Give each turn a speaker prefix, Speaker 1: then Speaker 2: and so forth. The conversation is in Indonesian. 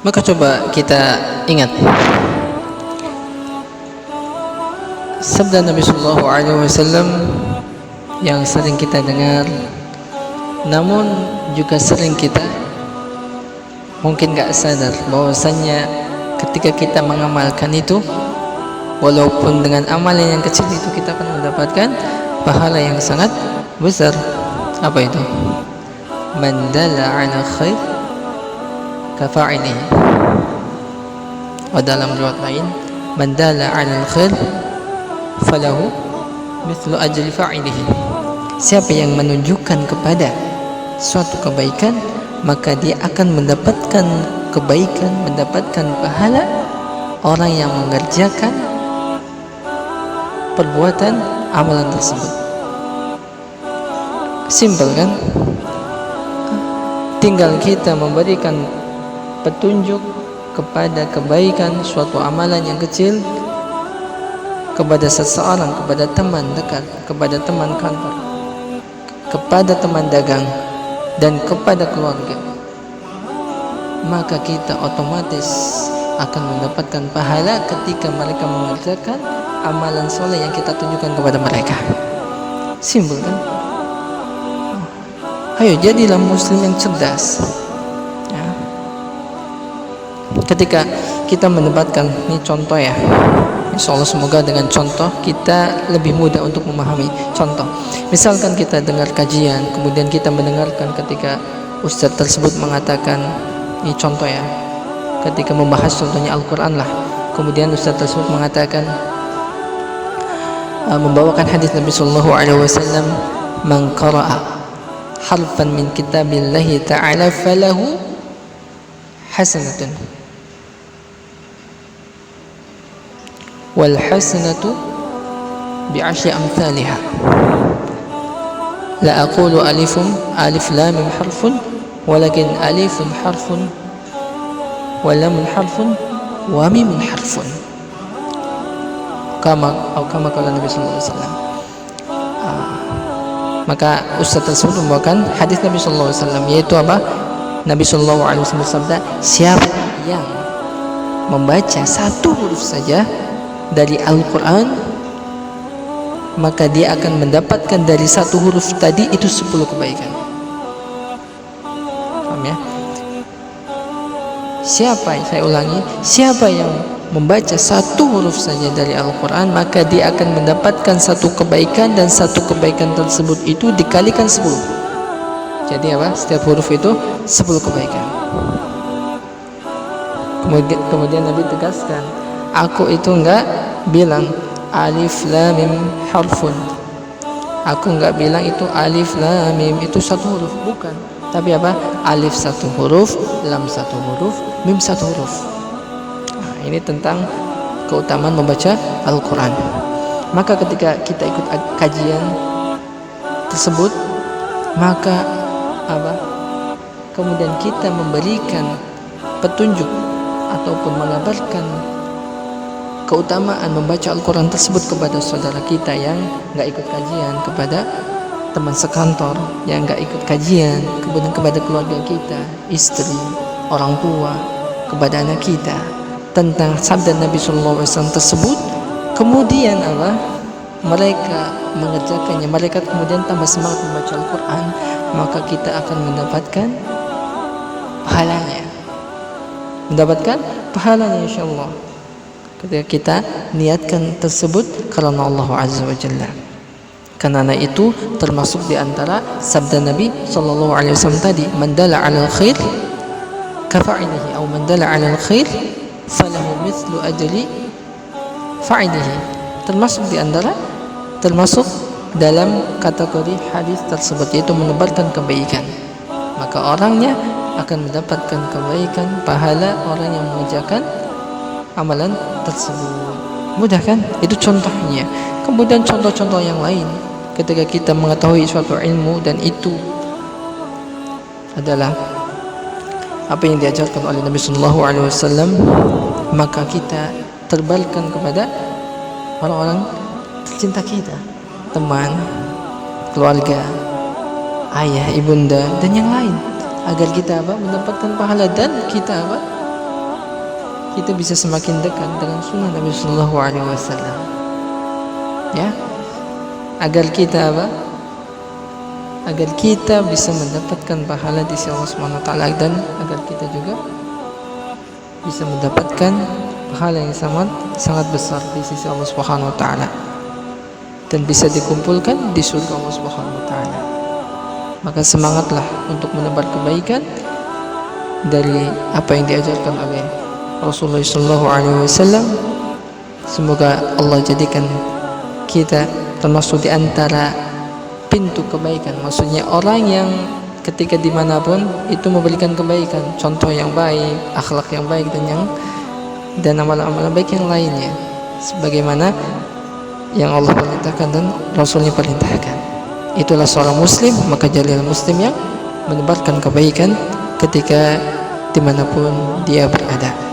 Speaker 1: Maka coba kita ingat sabda Nabi Sallallahu Alaihi Wasallam yang sering kita dengar, namun juga sering kita mungkin gak sadar bahwasannya ketika kita mengamalkan itu, walaupun dengan amalan yang kecil itu, kita akan mendapatkan pahala yang sangat besar. Apa itu? Man dalla ala khair kafa'ilihi. Dalam riwayat lain, man dalla ala khair falahu mithlu ajri fa'ilihi. Siapa yang menunjukkan kepada suatu kebaikan, maka dia akan mendapatkan kebaikan, mendapatkan pahala orang yang mengerjakan perbuatan amalan tersebut. Simpel kan? Tinggal kita memberikan petunjuk kepada kebaikan suatu amalan yang kecil kepada seseorang, kepada teman dekat, kepada teman kantor, kepada teman dagang, dan kepada keluarga, maka kita otomatis akan mendapatkan pahala ketika mereka mengerjakan amalan soleh yang kita tunjukkan kepada mereka. Simpel kan? Ayo jadilah muslim yang cerdas ya. Ketika kita mendapatkan ini contoh ya, insya Allah semoga dengan contoh kita lebih mudah untuk memahami. Contoh, misalkan kita dengar kajian, kemudian kita mendengarkan ketika ustadz tersebut mengatakan, ini contoh ya, ketika membahas contohnya Al-Quran lah, kemudian ustadz tersebut mengatakan, membawakan hadis Nabi Sallallahu Alaihi Wasallam, man qara'a harfan min kitabillahi ta'ala falahu hasanatun wal hasanatu bi'ashri amthaliha. La aqulu alif lam mim harfun walakin alifun harfun wa lamun harfun wa mimun harfun, kama qala Nabi sallallahu alaihi wasallam. Maka ustaz tersebut membawakan hadis Nabi sallallahu alaihi wasallam, yaitu apa? Nabi sallallahu alaihi wasallam bersabda, siapa yang membaca satu huruf saja dari Al-Quran, maka dia akan mendapatkan dari satu huruf tadi itu 10 kebaikan. Paham ya? Saya ulangi, siapa yang membaca satu huruf saja dari Al-Quran, maka dia akan mendapatkan satu kebaikan, dan satu kebaikan tersebut itu dikalikan 10. Jadi apa? Setiap huruf itu 10 kebaikan. Kemudian Nabi tegaskan, aku itu enggak bilang alif lam mim harfun, aku enggak bilang itu alif lam mim itu satu huruf, bukan, tapi apa? Alif satu huruf, lam satu huruf, mim satu huruf. Ini tentang keutamaan membaca Al-Quran. Maka ketika kita ikut kajian tersebut, maka apa? Kemudian kita memberikan petunjuk ataupun mengabarkan keutamaan membaca Al-Quran tersebut kepada saudara kita yang nggak ikut kajian, kepada teman sekantor yang nggak ikut kajian, kemudian kepada keluarga kita, istri, orang tua, kepada anak kita, tentang sabda Nabi Sallallahu Alaihi Wasallam tersebut. Kemudian apa? Mereka mengerjakannya, mereka kemudian tambah semangat membaca Al-Quran, maka kita akan mendapatkan pahalanya, insyaallah, ketika kita niatkan tersebut karena Allah Azza wa Jalla. Karena itu termasuk di antara sabda Nabi Sallallahu Alaihi Wasallam tadi, man dalla 'alal khair kafa'ilihi, atau man dalla 'alal khair falahu mithlu ajri fa'ilihi. Termasuk dalam kategori hadis tersebut, yaitu menebarkan kebaikan, maka orangnya akan mendapatkan kebaikan, pahala orang yang mengerjakan amalan tersebut. Mudah kan? Itu contohnya. Kemudian contoh-contoh yang lain, ketika kita mengetahui suatu ilmu dan itu adalah apa yang diajarkan oleh Nabi Sallallahu Alaihi Wasallam, maka kita terbalkan kepada orang-orang tercinta kita, teman, keluarga, ayah, ibunda, dan yang lain, agar kita apa? Mendapatkan pahala, dan kita apa? kita bisa semakin dekat dengan sunnah Nabi Sallallahu Alaihi Wasallam. Ya, agar kita apa? Agar kita bisa mendapatkan pahala di sisi Allah Subhanahu Wa Taala, dan agar kita juga bisa mendapatkan pahala yang sangat besar di sisi Allah Subhanahu Wa Taala, dan bisa dikumpulkan di surga Allah Subhanahu Wa Taala. Maka semangatlah untuk menebar kebaikan dari apa yang diajarkan oleh Rasulullah Sallallahu Alaihi Wasallam. Semoga Allah jadikan kita termasuk di antara pintu kebaikan. Maksudnya orang yang ketika dimanapun itu memberikan kebaikan, contoh yang baik, akhlak yang baik, dan amalan-amalan baik yang lainnya, sebagaimana yang Allah perintahkan dan Rasulnya perintahkan. Itulah seorang muslim, maka jadilah muslim yang menebarkan kebaikan ketika dimanapun dia berada.